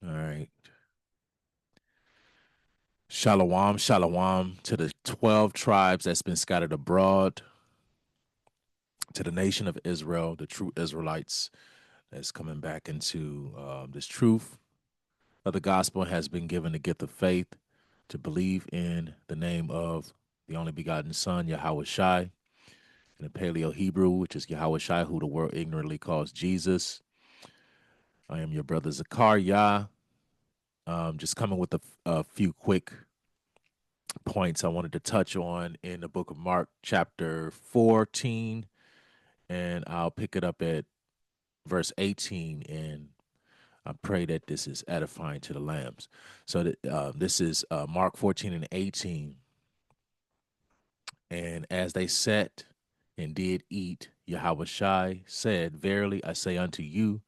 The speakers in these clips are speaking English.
All right. Shalom, shalom to the 12 tribes that's been scattered abroad, to the nation of Israel, the true Israelites that's coming back into this truth of the gospel has been given the gift of faith to believe in the name of the only begotten Son, Yahweh Shai, in the Paleo Hebrew, which is Yahweh Shai, who the world ignorantly calls Jesus. I am your brother Zakar Yah. Just coming with a few quick points I wanted to touch on in the book of Mark, chapter 14, and I'll pick it up at verse 18. And I pray that this is edifying to the lambs. So this is Mark 14 and 18. And as they sat and did eat, Yahweh Shai said, Verily I say unto you,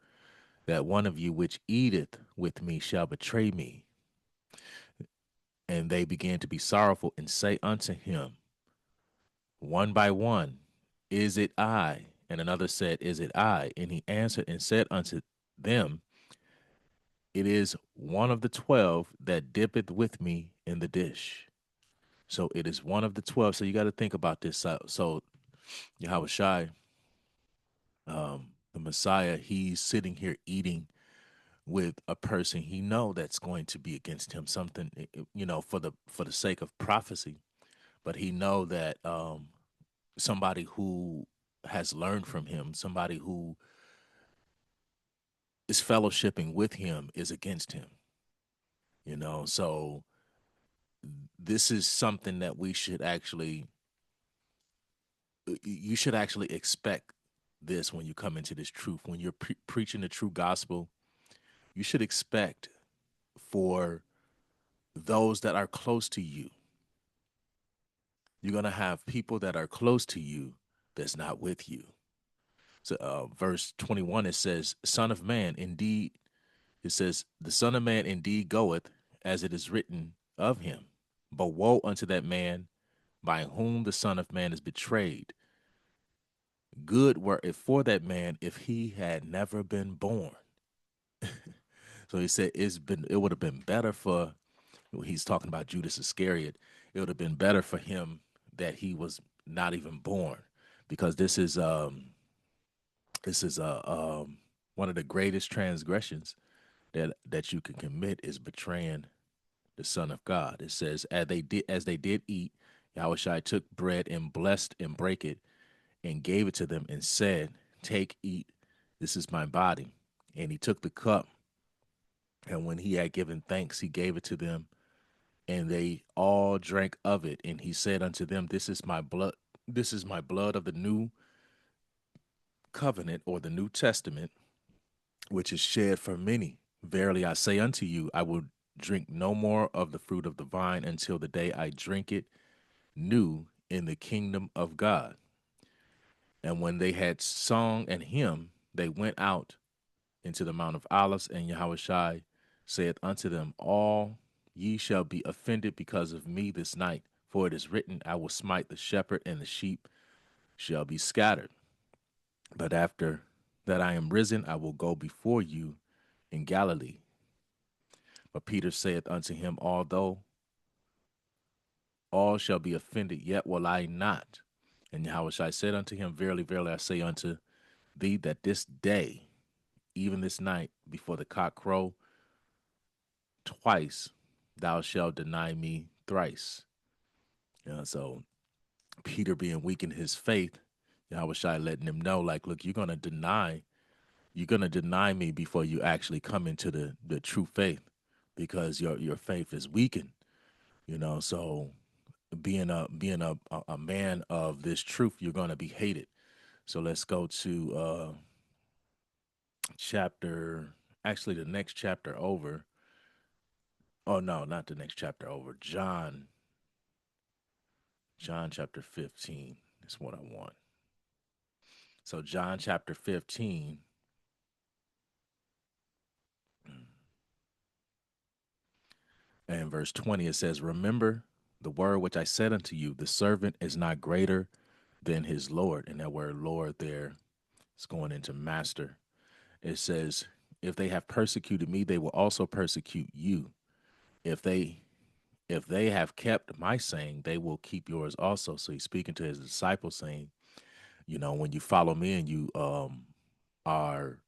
that one of you which eateth with me shall betray me. And they began to be sorrowful and say unto him, one by one, Is it I? And another said, Is it I? And he answered and said unto them, It is one of the 12 that dippeth with me in the dish. So it is one of the 12. So you got to think about this. So Yahweh Shai, the Messiah, he's sitting here eating with a person he know that's going to be against him, something, for the sake of prophecy. But he know that somebody who has learned from him, somebody who is fellowshipping with him is against him. So this is something that you should actually expect this when you come into this truth. When you're preaching the true gospel, you should expect for those that are close to you. You're going to have people that are close to you that's not with you. So, verse 21, it says, Son of man, indeed, it says, the Son of Man indeed goeth, as it is written of him. But woe unto that man by whom the Son of Man is betrayed. Good were it for that man if he had never been born. So he said it would have been better for, he's talking about Judas Iscariot, it would have been better for him that he was not even born, because this is one of the greatest transgressions that you can commit is betraying the Son of God. It says, as they did eat, Yahushua took bread and blessed and brake it and gave it to them and said, Take, eat, this is my body. And he took the cup, and when he had given thanks, he gave it to them, and they all drank of it. And he said unto them, This is my blood of the new covenant, or the New Testament, which is shed for many. Verily I say unto you, I will drink no more of the fruit of the vine until the day I drink it new in the kingdom of God. And when they had sung an hymn, they went out into the Mount of Olives, and Yahushua saith unto them, All ye shall be offended because of me this night, for it is written, I will smite the shepherd, and the sheep shall be scattered. But after that I am risen, I will go before you in Galilee. But Peter saith unto him, Although all shall be offended, yet will I not. And Yahushua said unto him, Verily, verily, I say unto thee that this day, even this night, before the cock crow twice, thou shalt deny me thrice. So Peter, being weak in his faith, Yahushua letting him know, like, look, you're gonna deny me before you actually come into the true faith, because your faith is weakened. So being a man of this truth, you're gonna be hated. So let's go to chapter, actually the next chapter over. Oh no, not the next chapter over. John chapter 15 is what I want. So John chapter 15 and verse 20, it says, Remember the word which I said unto you, the servant is not greater than his Lord. And that word Lord there is going into master. It says, if they have persecuted me, they will also persecute you. If they if they have kept my saying, they will keep yours also. So he's speaking to his disciples, saying, when you follow me and are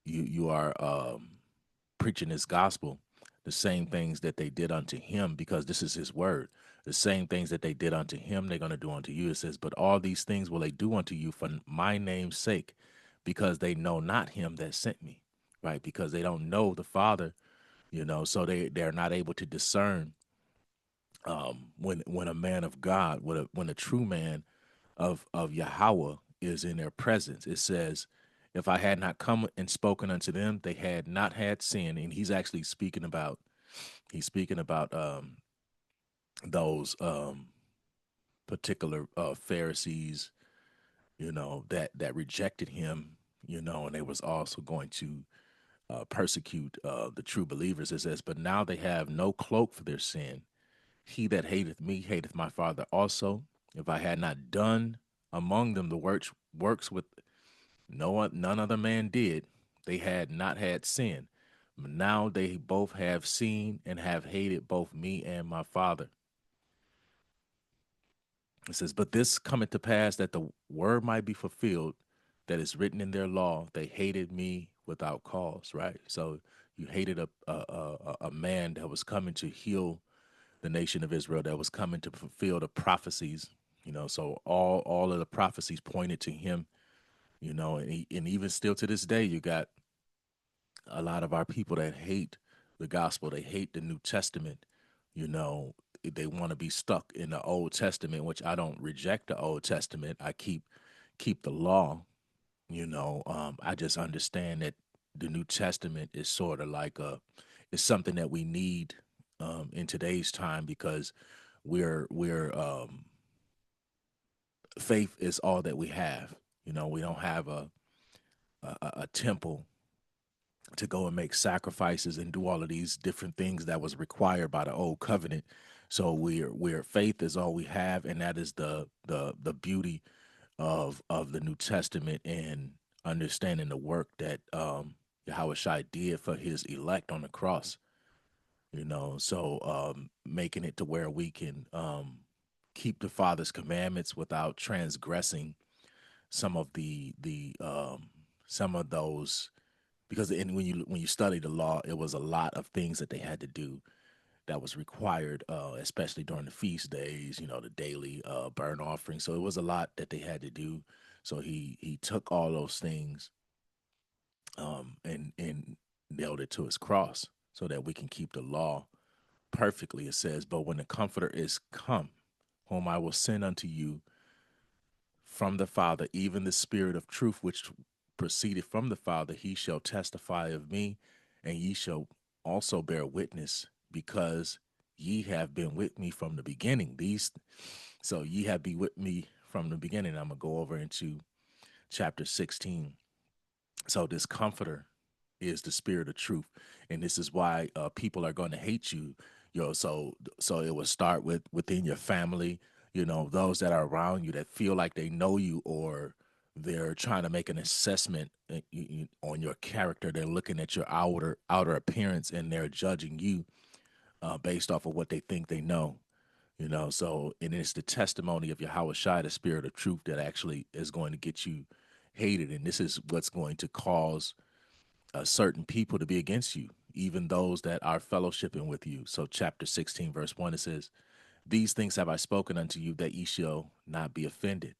you are preaching his gospel, the same things that they did unto him, because this is his word. The same things that they did unto him, they're going to do unto you. It says, but all these things will they do unto you for my name's sake, because they know not him that sent me, right? Because they don't know the Father, so they're not able to discern when a man of God, when a true man of Yahweh is in their presence. It says, if I had not come and spoken unto them, they had not had sin. And he's actually speaking about those particular Pharisees, that rejected him, and they was also going to persecute the true believers. It says, but now they have no cloak for their sin. He that hateth me hateth my Father also. If I had not done among them the works with none other man did, they had not had sin. Now they both have seen and have hated both me and my Father. It says, but this cometh to pass that the word might be fulfilled that is written in their law. They hated me without cause, right? So you hated a man that was coming to heal the nation of Israel, that was coming to fulfill the prophecies. So all of the prophecies pointed to him. And even still to this day, you got a lot of our people that hate the gospel. They hate the New Testament. You know, they want to be stuck in the Old Testament, which I don't reject the Old Testament. I keep the law. I just understand that the New Testament is sort of like it's something that we need in today's time, because we're faith is all that we have. We don't have a temple to go and make sacrifices and do all of these different things that was required by the old covenant. So we're faith is all we have, and that is the beauty of the New Testament, and understanding the work that Yahweh Shai did for his elect on the cross. So making it to where we can keep the Father's commandments without transgressing some of some of those, because when you study the law, it was a lot of things that they had to do that was required, especially during the feast days, the daily burnt offering. So it was a lot that they had to do. So he took all those things and nailed it to his cross, so that we can keep the law perfectly. It says, but when the Comforter is come, whom I will send unto you from the Father, even the Spirit of truth, which proceeded from the Father, he shall testify of me, and ye shall also bear witness, because ye have been with me from the beginning. So ye have been with me from the beginning. I'm gonna go over into chapter 16. So this Comforter is the Spirit of truth, and this is why people are going to hate you. So it will start within your family. Those that are around you that feel like they know you, or they're trying to make an assessment on your character. They're looking at your outer appearance, and they're judging you based off of what they think they know. So, and it's the testimony of Yahweh Shai, the Spirit of truth, that actually is going to get you hated, and this is what's going to cause certain people to be against you, even those that are fellowshipping with you. So, chapter 16, verse 1, it says, these things have I spoken unto you, that ye shall not be offended.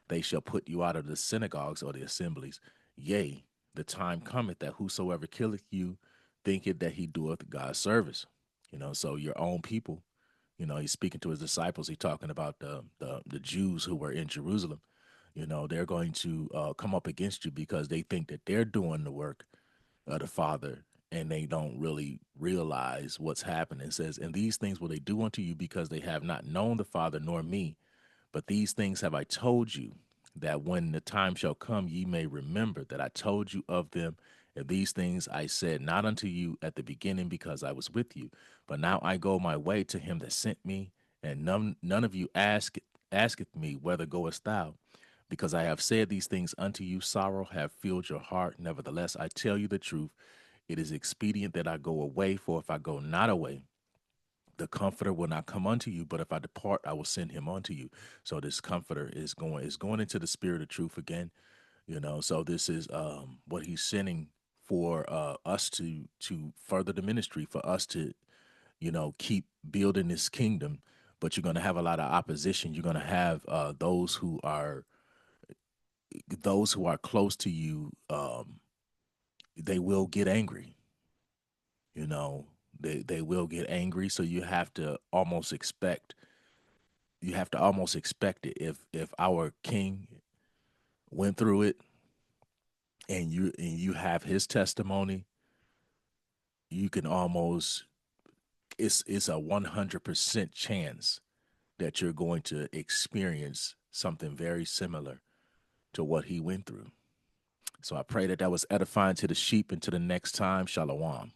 They shall put you out of the synagogues or the assemblies. Yea, the time cometh that whosoever killeth you thinketh that he doeth God's service. So your own people, he's speaking to his disciples. He's talking about the Jews who were in Jerusalem. They're going to come up against you because they think that they're doing the work of the Father, and they don't really realize what's happening. It says, and these things will they do unto you, because they have not known the Father nor me. But these things have I told you, that when the time shall come, ye may remember that I told you of them. And these things I said not unto you at the beginning, because I was with you. But now I go my way to him that sent me, and none of you asketh me, whither goest thou? Because I have said these things unto you, sorrow have filled your heart. Nevertheless, I tell you the truth. It is expedient that I go away, for if I go not away, the comforter will not come unto you, but if I depart, I will send him unto you. So this comforter is going into the spirit of truth again. So this is what he's sending for us to further the ministry, for us to keep building this kingdom. But you're going to have a lot of opposition. You're going to have those who are close to you. They will get angry. you know they will get angry, so you have to almost expect it. If our king went through it, and you have his testimony, you can almost it's a 100% chance that you're going to experience something very similar to what he went through. So I pray that was edifying to the sheep. And to the next time, shalom.